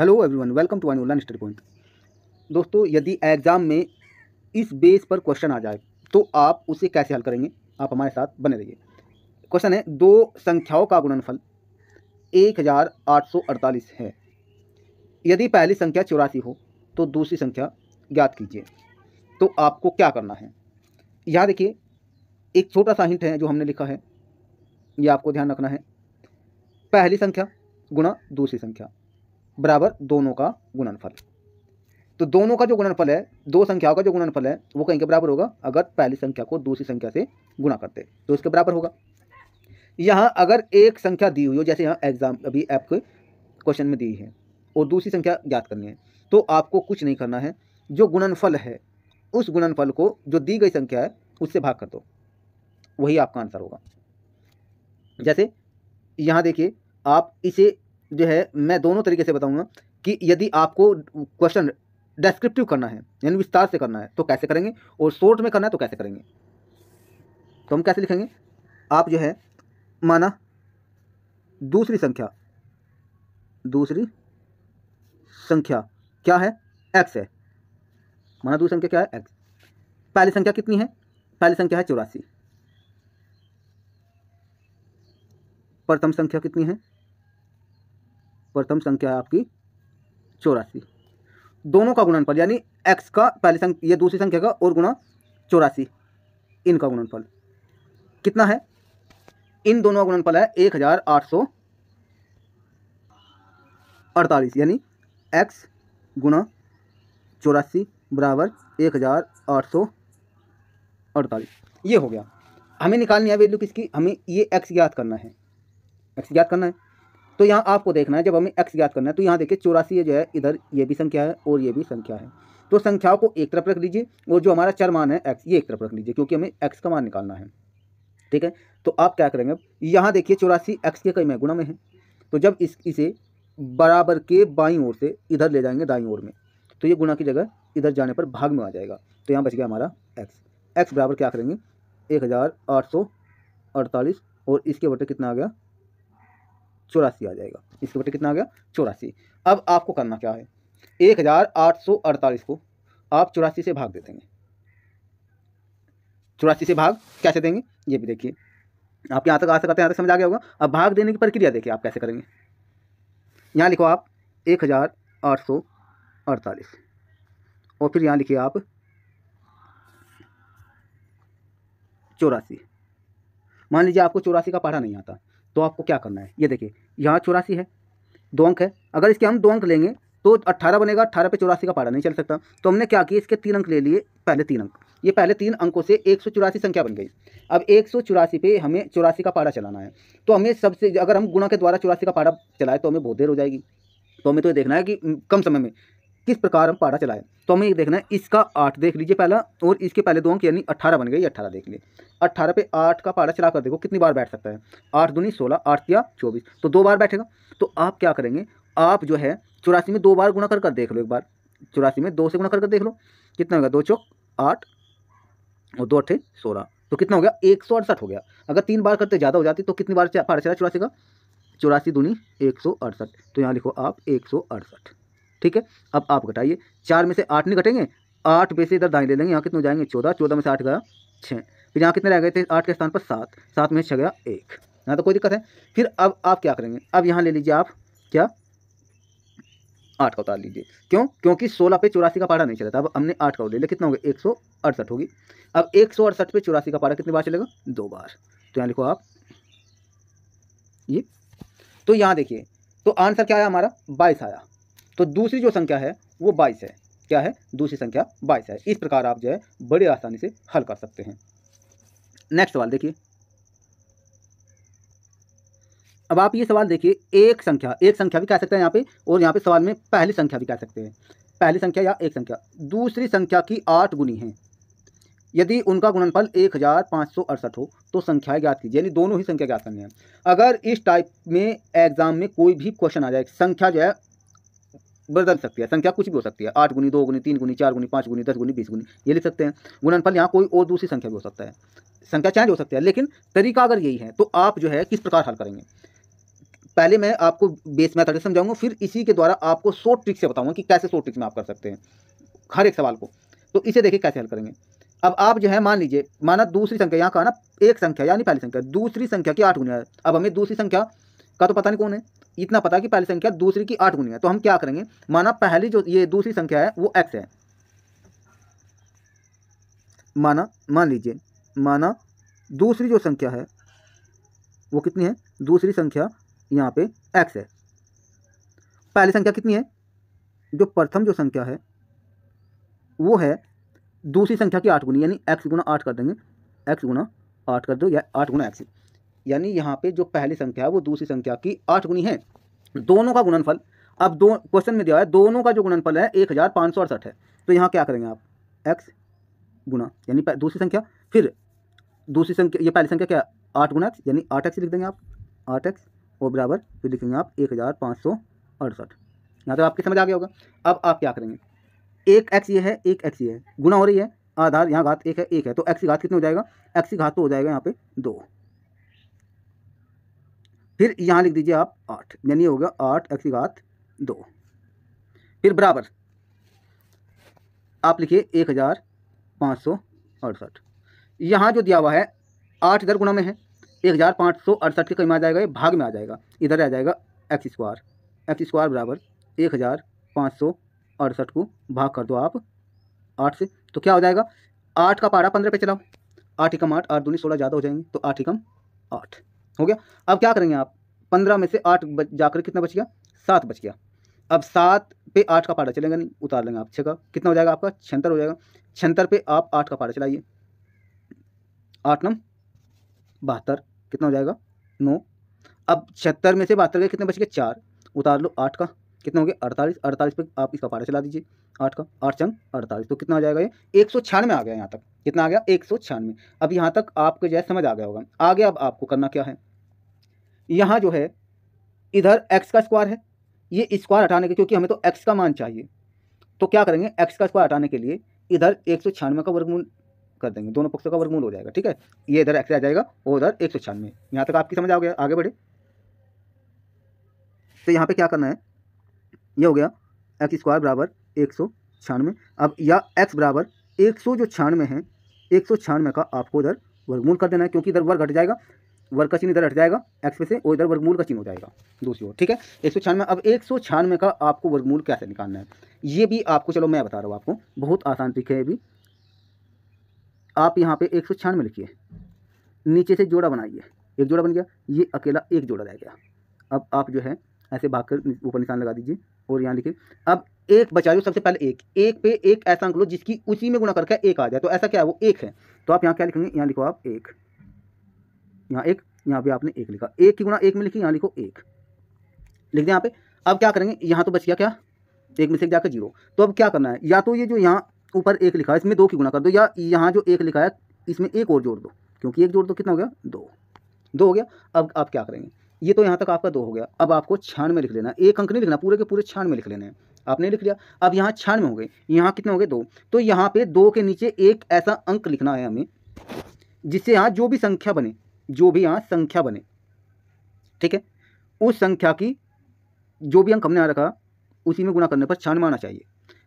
Hello everyone, welcome to online study point. दोस्तों, यदि exam में इस बेस पर क्वेश्चन आ जाए तो आप उसे कैसे हल करेंगे, आप हमारे साथ बने रहिए। क्वेश्चन है, दो संख्याओं का गुणनफल 1848 है। यदि पहली संख्या 84 हो तो दूसरी संख्या ज्ञात कीजिए। तो आपको क्या करना है, यहाँ देखिए एक छोटा सा हिंट है जो हमने लिखा है, ये आपको ध्यान रखना है। पहली संख्या गुणा दूसरी संख्या बराबर दोनों का गुणनफल। तो दोनों का जो गुणनफल है, दो संख्याओं का जो गुणनफल है, वो कहीं के बराबर होगा। अगर पहली संख्या को दूसरी संख्या से गुणा करते तो इसके बराबर होगा। यहाँ अगर एक संख्या दी हुई हो, जैसे यहाँ एग्जाम अभी आपके क्वेश्चन में दी है, और दूसरी संख्या ज्ञात करनी है, तो आपको कुछ नहीं करना है। जो गुणनफल है उस गुणनफल को जो दी गई संख्या है उससे भाग कर दो, वही आपका आंसर होगा। जैसे यहाँ देखिए, आप इसे जो है मैं दोनों तरीके से बताऊंगा कि यदि आपको क्वेश्चन डेस्क्रिप्टिव करना है यानी विस्तार से करना है तो कैसे करेंगे, और शॉर्ट में करना है तो कैसे करेंगे। तो हम कैसे लिखेंगे, आप जो है माना दूसरी संख्या क्या है, x है। माना दूसरी संख्या क्या है, x। पहली संख्या कितनी है, पहली संख्या है 84। प्रथम संख्या कितनी है, प्रथम संख्या है आपकी 84। दोनों का गुणनफल यानी x का पहली संख्या, ये दूसरी संख्या का, और गुणा 84, इनका गुणनफल कितना है। इन दोनों का गुणनफल है 1848, यानी x गुणा 84 बराबर 1848। ये हो गया। हमें निकालनी है वैल्यू किसकी, हमें ये x ज्ञात करना है, x ज्ञात करना है। तो यहाँ आपको देखना है, जब हमें x ज्ञात करना है तो यहाँ देखिए 84 जो है, इधर ये भी संख्या है और ये भी संख्या है। तो संख्याओं को एक तरफ रख लीजिए और जो हमारा चर मान है x, ये एक तरफ रख लीजिए, क्योंकि हमें x का मान निकालना है। ठीक है, तो आप क्या करेंगे, यहाँ देखिए 84 x के कई में गुणा में है, तो जब इसे बराबर के बाईं ओर से इधर ले जाएंगे दाईं ओर में, तो ये गुणा की जगह इधर जाने पर भाग में आ जाएगा। तो यहाँ बच गया हमारा x बराबर क्या करेंगे 1848, और इसके बटे कितना आ गया 84 आ जाएगा। इसके बटे कितना आ गया 84। अब आपको करना क्या है, 1848 को आप 84 से भाग दे देंगे। 84 से भाग कैसे देंगे ये भी देखिए, आप यहाँ तक आ सकते हैं, यहाँ तक समझ आ गया होगा। अब भाग देने की प्रक्रिया देखिए आप कैसे करेंगे। यहाँ लिखो आप 1848 और फिर यहाँ लिखिए आप 84। मान लीजिए आपको 84 का पढ़ा नहीं आता, तो आपको क्या करना है, ये देखिए यहाँ 84 है, 2 अंक है। अगर इसके हम 2 अंक लेंगे तो 18 बनेगा, 18 पे 84 का पढ़ा नहीं चल सकता। तो हमने क्या किया, इसके 3 अंक ले लिए, पहले 3 अंक, ये पहले 3 अंकों से 184 संख्या बन गई। अब 184 पे हमें 84 का पढ़ा चलाना है, तो हमें सबसे, अगर हम गुणा के द्वारा 84 का पढ़ा चलाए तो हमें बहुत देर हो जाएगी। तो हमें तो ये देखना है कि कम समय में किस प्रकार हम पढ़ा चलाएं। तो हमें ये देखना है, इसका 8 देख लीजिए पहला, और इसके पहले 2 अंक यानी 18 बन गए, ये 18 देख लिए। 18 पे 8 का पढ़ा चला कर देखो कितनी बार बैठ सकता है, 8 दूनी 16, 8 या 24, तो 2 बार बैठेगा। तो आप क्या करेंगे, आप जो है 84 में 2 बार गुणा कर देख लो। एक बार 84 में 2 से गुणा कर देख लो, कितना होगा, 2 चौक 8 और 2 अट्ठे 16, तो कितना हो गया 168 हो गया। अगर 3 बार करते ज़्यादा हो जाती तो कितनी बार पढ़ा चला 84 का, 84 दूनी 168, तो यहाँ लिखो आप 168। ठीक है, अब आप घटाइए, 4 में से 8 नहीं घटेंगे, 8 में से इधर दाएं ले लेंगे, यहाँ कितने हो जाएंगे 14, 14 में से 8 गया 6, फिर यहाँ कितने रह गए थे 8 के स्थान पर 7, 7 में 6 गया 1, यहाँ तो कोई दिक्कत है। फिर अब आप क्या करेंगे, अब यहाँ ले लीजिए आप क्या 8 का उतार लीजिए, क्यों, क्योंकि 16 पे 84 का पारा नहीं चला था। अब हमने 8 का ले लिया, कितना हो गया 168 होगी। अब 168 पे 84 का पारा कितनी बार चलेगा, 2 बार, तो यहाँ लिखो आप ये। तो यहाँ देखिए, तो आंसर क्या आया हमारा 22 आया। तो दूसरी जो संख्या है वो 22 है। क्या है, दूसरी संख्या 22 है। इस प्रकार आप जो है बड़े आसानी से हल कर सकते हैं। नेक्स्ट सवाल देखिए, अब आप ये सवाल देखिए, एक संख्या भी कह सकते हैं यहाँ पे, और यहाँ पे सवाल में पहली संख्या भी कह सकते हैं, पहली संख्या या एक संख्या दूसरी संख्या की 8 गुनी है। यदि उनका गुणनफल 1568 हो तो संख्याएं ज्ञात कीजिए, यानी दोनों ही संख्या ज्ञात करनी है। अगर इस टाइप में एग्जाम में कोई भी क्वेश्चन आ जाए, संख्या जो है बदल सकती है, संख्या कुछ भी हो सकती है, 8 गुनी, 2 गुनी, 3 गुनी, 4 गुनी, 5 गुनी, 10 गुनी, 20 गुनी, ये लिख सकते हैं। गुणनफल यहाँ कोई और दूसरी संख्या भी हो सकता है, संख्या चेंज हो सकती है, लेकिन तरीका अगर यही है तो आप जो है किस प्रकार हल करेंगे। पहले मैं आपको बेस मेथड से समझाऊंगा, फिर इसी के द्वारा आपको शॉर्ट ट्रिक से बताऊंगा कि कैसे शॉर्ट ट्रिक में आप कर सकते हैं हर एक सवाल को। तो इसे देखिए कैसे हल करेंगे। अब आप जो है मान लीजिए, माना दूसरी संख्या, यहाँ कहा ना एक संख्या यानी पहली संख्या दूसरी संख्या की 8 गुनी है। अब हमें दूसरी संख्या का तो पता नहीं कौन है, इतना पता कि पहली संख्या दूसरी की 8 गुनी है। तो हम क्या करेंगे, माना पहली जो ये दूसरी संख्या है वो x है, मान लीजिए माना दूसरी जो संख्या है वो कितनी है, दूसरी संख्या यहाँ पे x है। पहली संख्या कितनी है, जो प्रथम जो संख्या है वो है दूसरी संख्या की 8 गुनी, यानी x गुना 8 कर देंगे, x गुना 8 कर दो या 8 गुना x, यानी यहाँ पे जो पहली संख्या है वो दूसरी संख्या की 8 गुनी है। दोनों का गुणनफल, अब दो क्वेश्चन में दिया है दोनों का जो गुणनफल है 1568 है। तो यहाँ क्या करेंगे आप, x गुना यानी दूसरी संख्या, फिर दूसरी संख्या ये पहली संख्या क्या 8 गुना x यानी 8x लिख देंगे आप, 8x और बराबर फिर लिखेंगे आप 1568। यहाँ तो आपकी समझ आ गया होगा। अब आप क्या करेंगे, एक x ये है एक x ये है, गुना हो रही है, आधार यहाँ घात एक है तो x की घात कितनी हो जाएगा, x की घात तो हो जाएगा यहाँ पे 2, फिर यहाँ लिख दीजिए आप 8 यानी हो गया 8x की घात 2, फिर बराबर आप लिखिए 1568। यहाँ जो दिया हुआ है 8 इधर गुणा में है, 1568 के कहीं में आ जाएगा, ये भाग में आ जाएगा, इधर आ जाएगा एक्स स्क्वायर बराबर 1568 को भाग कर दो आप 8 से, तो क्या हो जाएगा 8 का पारा 15 पे चलाओ, 8 एकम 8, 8 दूनी 16 ज़्यादा हो जाएंगे तो 8 एकम 8 हो गया। अब क्या करेंगे आप, 15 में से 8 जाकर कितना बच गया, 7 बच गया। अब 7 पे 8 का पारा चलेगा नहीं, उतार लेंगे आप 6 का, कितना हो जाएगा आपका 76 हो जाएगा। 76 पे आप 8 का पारा चलाइए, 8 9 72, कितना हो जाएगा 9। अब 76 में से 72 के कितने बच गए 4, उतार लो 8 का, कितना हो गया 48, 48 पे आप इसका पारा चला दीजिए 8 का, 8 चंग 48, तो कितना हो जाएगा ये 196 आ गया। यहाँ तक कितना आ गया 196। अब यहाँ तक आपको जैसे समझ आ गया होगा। आगे अब आपको करना क्या है, यहाँ जो है इधर x का स्क्वायर है, ये स्क्वायर हटाने के, क्योंकि हमें तो x का मान चाहिए, तो क्या करेंगे x का स्क्वायर हटाने के लिए इधर 196 का वर्गमूल कर देंगे, दोनों पक्षों का वर्गमूल हो जाएगा, ठीक है। ये इधर x आ जाएगा और उधर 196। यहाँ तक आपकी समझ आ गया, आगे बढ़े। तो यहाँ पे क्या करना है, ये हो गया एक्स स्क्वायर बराबर 196। अब या x बराबर 196 है, 196 का आपको इधर वर्गमूल कर देना है, क्योंकि इधर वर्ग हट जाएगा, वर्ग का चिन्ह इधर हट जाएगा x पे से, और इधर वर्गमूल का चिन्ह हो जाएगा दूसरी ओर, ठीक है 196। अब 196 का आपको वर्गमूल कैसे निकालना है, ये भी आपको, चलो मैं बता रहा हूँ आपको, बहुत आसान ट्रिक है ये भी। आप यहाँ पे 196 लिखिए, नीचे से जोड़ा बनाइए, एक जोड़ा बन गया, ये अकेला एक जोड़ा रह गया। अब आप जो है ऐसे भाग कर ऊपर निशान लगा दीजिए और यहाँ लिखिए। अब एक बचा, जो सबसे पहले एक पे एक ऐसा अंक लो जिसकी उसी में गुणा करके एक आ जाए, तो ऐसा क्या है वो एक है, तो आप यहाँ क्या लिखेंगे, यहाँ लिखो आप एक, यहाँ एक, यहाँ पे आपने एक लिखा, एक की गुणा एक में लिखी, यहाँ लिखो एक, लिख दें यहाँ पे। अब क्या करेंगे, यहाँ तो बच गया क्या, एक में से जाकर 0, तो अब क्या करना है, या तो ये जो यहाँ ऊपर एक लिखा है इसमें 2 की गुणा कर दो, या यहाँ जो एक लिखा है इसमें एक और जोड़ दो, क्योंकि एक जोड़ दो कितना हो गया 2 हो गया। अब आप क्या करेंगे, ये तो यहाँ तक आपका 2 हो गया। अब आपको 96 लिख लेना, एक अंक नहीं लिखना, पूरे के पूरे 96 लिख लेने हैं, आपने लिख लिया। अब यहाँ 96 हो गए, यहाँ कितने हो गए 2, तो यहाँ पे 2 के नीचे एक ऐसा अंक लिखना है हमें जिससे यहाँ जो भी संख्या बने, जो भी यहाँ संख्या बने, ठीक है, उस संख्या की जो भी अंक हमने यहाँ रखा उसी में गुणा करने पर 96 आना चाहिए।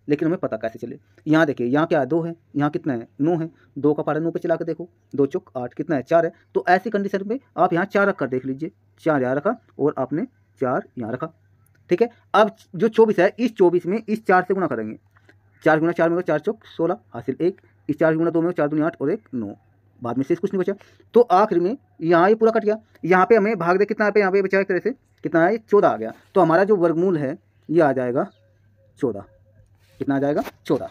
लेकिन हमें पता कैसे चले, यहाँ देखिए यहाँ क्या है 2 है, यहाँ कितना है 9 है, 2 का पारा 9 पे चला कर देखो, 2 चौक 8, कितना है 4 है, तो ऐसी कंडीशन पे आप यहाँ 4 रख कर देख लीजिए, 4 यहाँ रखा और आपने 4 यहाँ रखा, ठीक है। अब जो 24 है, इस 24 में इस 4 से गुणा करेंगे, 4 गुना 4 में 4 चौक 16 हासिल 1, इस 4 गुना 2 में 4 दूनी 8 और 1 9, बाद में से कुछ नहीं बचा, तो आखिर में यहाँ ये पूरा कट गया। यहाँ पे हमें भाग दे कितना पे, यहाँ पे बचा एक तरह से कितना है 14 आ गया, तो हमारा जो वर्गमूल है ये आ जाएगा 14, कितना आ जाएगा 14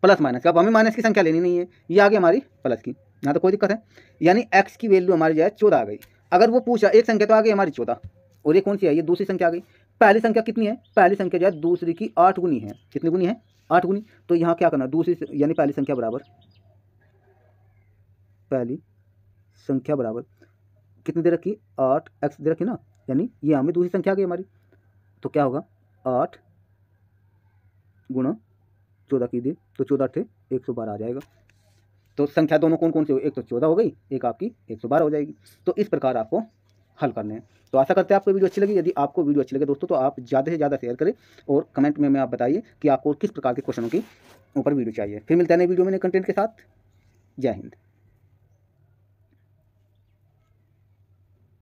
प्लस माइनस का। अब हमें माइनस की संख्या लेनी नहीं है, ये आ गई हमारी प्लस की, यहाँ तो कोई दिक्कत है, यानी x की वैल्यू हमारी जो है 14 आ गई। अगर वो पूछा एक संख्या तो आ गई हमारी 14, और ये कौन सी है, ये दूसरी संख्या आ गई। पहली संख्या कितनी है, पहली संख्या जो है दूसरी की 8 गुनी है, कितनी गुनी है 8 गुनी, तो यहाँ क्या करना, दूसरी यानी पहली संख्या बराबर, पहली संख्या बराबर कितनी दे रखी 8x दे रखी ना, यानी ये हमें दूसरी संख्या आ गई हमारी, तो क्या होगा 8 गुणा 14 की दी, तो 14 थे 112 आ जाएगा। तो संख्या दोनों कौन कौन सी हो, एक तो 14 हो गई, एक आपकी 112 हो जाएगी। तो इस प्रकार आपको हल करने हैं। तो आशा करते हैं आपको वीडियो अच्छी लगी। यदि आपको वीडियो अच्छी लगे दोस्तों तो आप ज़्यादा से ज़्यादा शेयर करें और कमेंट में आप बताइए कि आपको किस प्रकार के क्वेश्चनों की ऊपर वीडियो चाहिए। फिर मिलते हैं नई वीडियो में नए कंटेंट के साथ। जय हिंद।